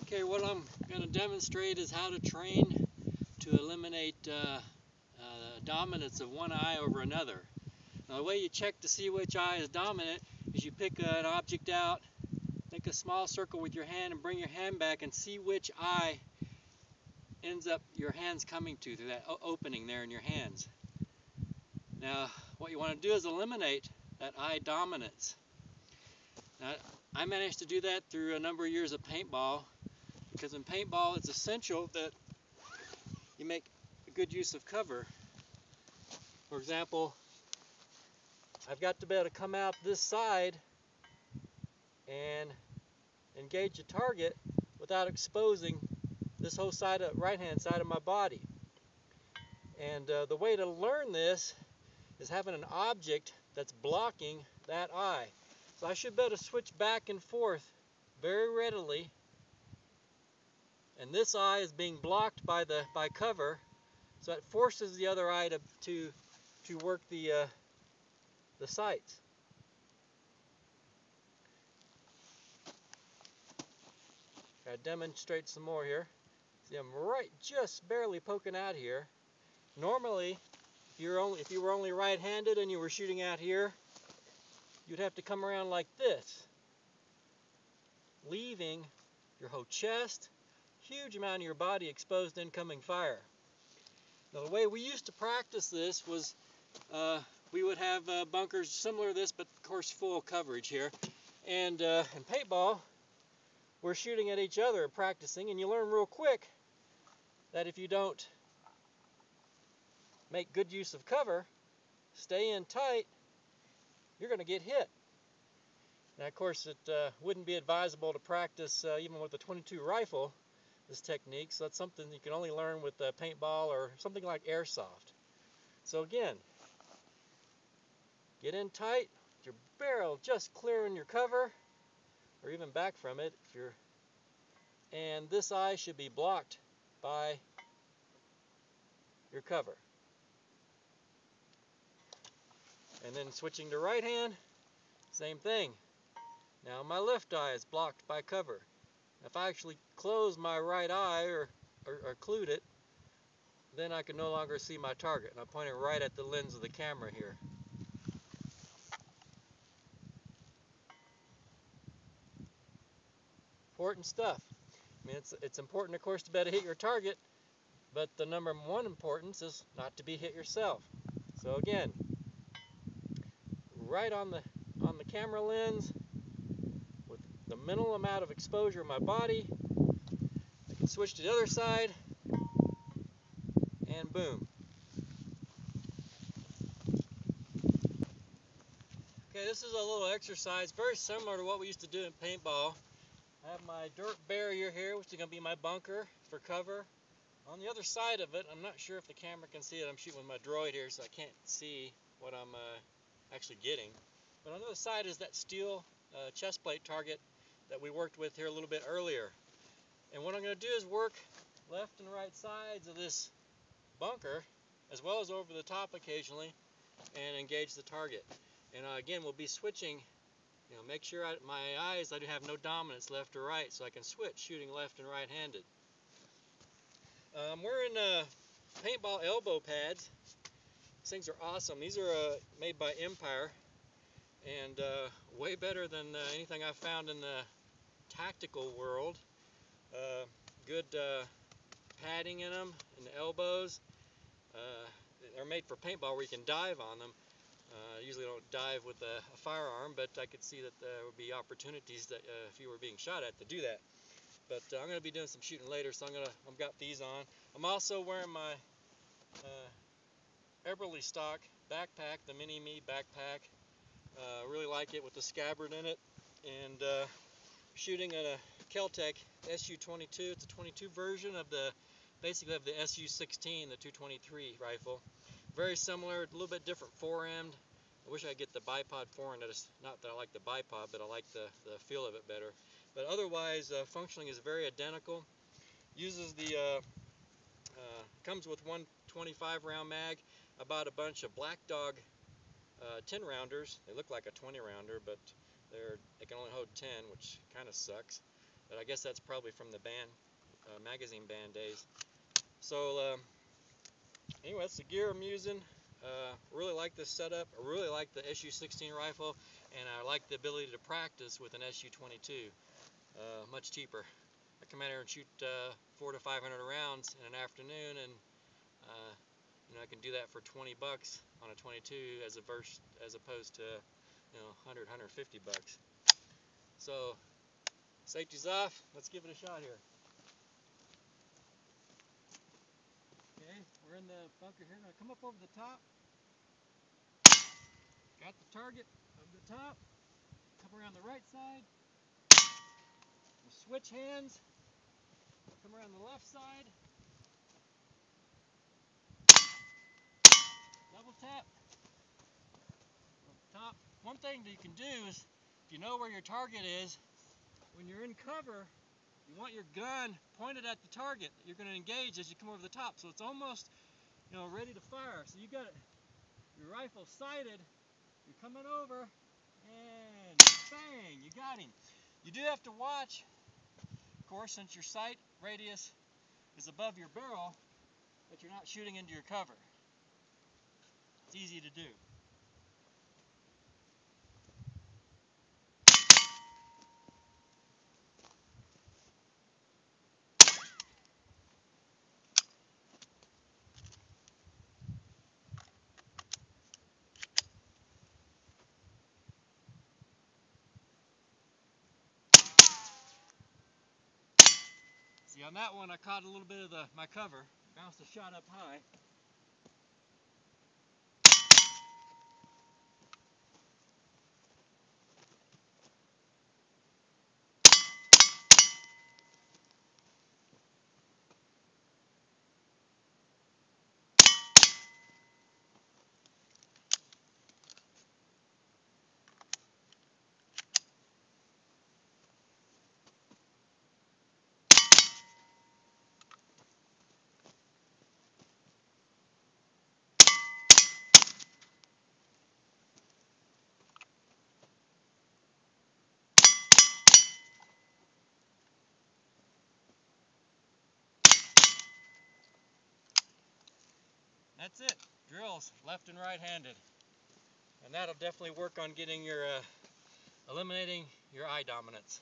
Okay, what I'm going to demonstrate is how to train to eliminate dominance of one eye over another. Now, the way you check to see which eye is dominant is you pick an object out, make a small circle with your hand and bring your hand back and see which eye ends up your hands coming to through that opening there in your hands. Now, what you want to do is eliminate that eye dominance. Now, I managed to do that through a number of years of paintball, because in paintball it's essential that you make a good use of cover. For example, I've got to be able to come out this side and engage the target without exposing this whole side of right hand side of my body. And the way to learn this is having an object that's blocking that eye. So I should be able to switch back and forth very readily, and this eye is being blocked by cover, so it forces the other eye to work the sights. I demonstrate some more here. See, I'm just barely poking out here. Normally, if you were only right-handed and you were shooting out here, you'd have to come around like this, leaving your whole chest, huge amount of your body exposed to incoming fire. Now, the way we used to practice this was we would have bunkers similar to this, but of course full coverage here. And in paintball, we're shooting at each other and practicing, and you learn real quick that if you don't make good use of cover, stay in tight, you're going to get hit. Now, of course, it wouldn't be advisable to practice even with a .22 rifle, this technique, so that's something you can only learn with paintball or something like airsoft. So again, get in tight, your barrel just clearing your cover, or even back from it, and this eye should be blocked by your cover. And then switching to right hand, same thing. Now my left eye is blocked by cover. If I actually close my right eye or occlude it, then I can no longer see my target. And I'm pointing right at the lens of the camera here. Important stuff. I mean, it's important, of course, to be able to hit your target, but the number one importance is not to be hit yourself. So again, right on the camera lens, with the minimal amount of exposure of my body, I can switch to the other side, and boom. Okay, this is a little exercise very similar to what we used to do in paintball. I have my dirt barrier here, which is going to be my bunker for cover. On the other side of it, I'm not sure if the camera can see it. I'm shooting with my droid here, so I can't see what I'm actually getting. But on the other side is that steel chest plate target that we worked with here a little bit earlier. And what I'm going to do is work left and right sides of this bunker, as well as over the top occasionally, and engage the target. And again, we'll be switching. Make sure my eyes, I do have no dominance left or right, so I can switch shooting left and right-handed. I'm wearing paintball elbow pads. These things are awesome. These are made by Empire, and way better than anything I've found in the tactical world. Good padding in them, in the elbows. They're made for paintball where you can dive on them. I usually don't dive with a firearm, but I could see that there would be opportunities that if you were being shot at to do that. But I'm going to be doing some shooting later, so I've got these on. I'm also wearing my Eberly stock backpack, the Mini-Me backpack. Really like it with the scabbard in it. And shooting at a Kel-Tec SU-22. It's a 22 version of basically of the SU-16, the 223 rifle. Very similar, a little bit different fore-end. I wish I could get the bipod fore-end. Not that I like the bipod, but I like the feel of it better. But otherwise, functioning is very identical. Uses comes with one 25 round mag. I bought a bunch of Black Dog 10 rounders. They look like a 20 rounder, but they can only hold 10, which kind of sucks. but I guess that's probably from the magazine ban days. So anyway, that's the gear I'm using. Really like this setup. I really like the SU-16 rifle, and I like the ability to practice with an SU-22. Much cheaper. I come out here and shoot 400 to 500 rounds in an afternoon, and I can do that for 20 bucks on a 22 as opposed to 100, 150 bucks. So safety's off. Let's give it a shot here. Okay, we're in the bunker here. Gonna come up over the top. Got the target over the top. Come around the right side. We'll switch hands. Come around the left side. Double tap. Top. One thing that you can do is, if you know where your target is, when you're in cover, you want your gun pointed at the target that you're going to engage as you come over the top. So it's almost, ready to fire. So you got your rifle sighted. You're coming over, and bang, you got him. You do have to watch, of course, since your sight radius is above your barrel, that you're not shooting into your cover. It's easy to do. See, on that one I caught a little bit of my cover, bounced a shot up high. That's it. Drills, left and right-handed. And that'll definitely work on getting your eliminating your eye dominance.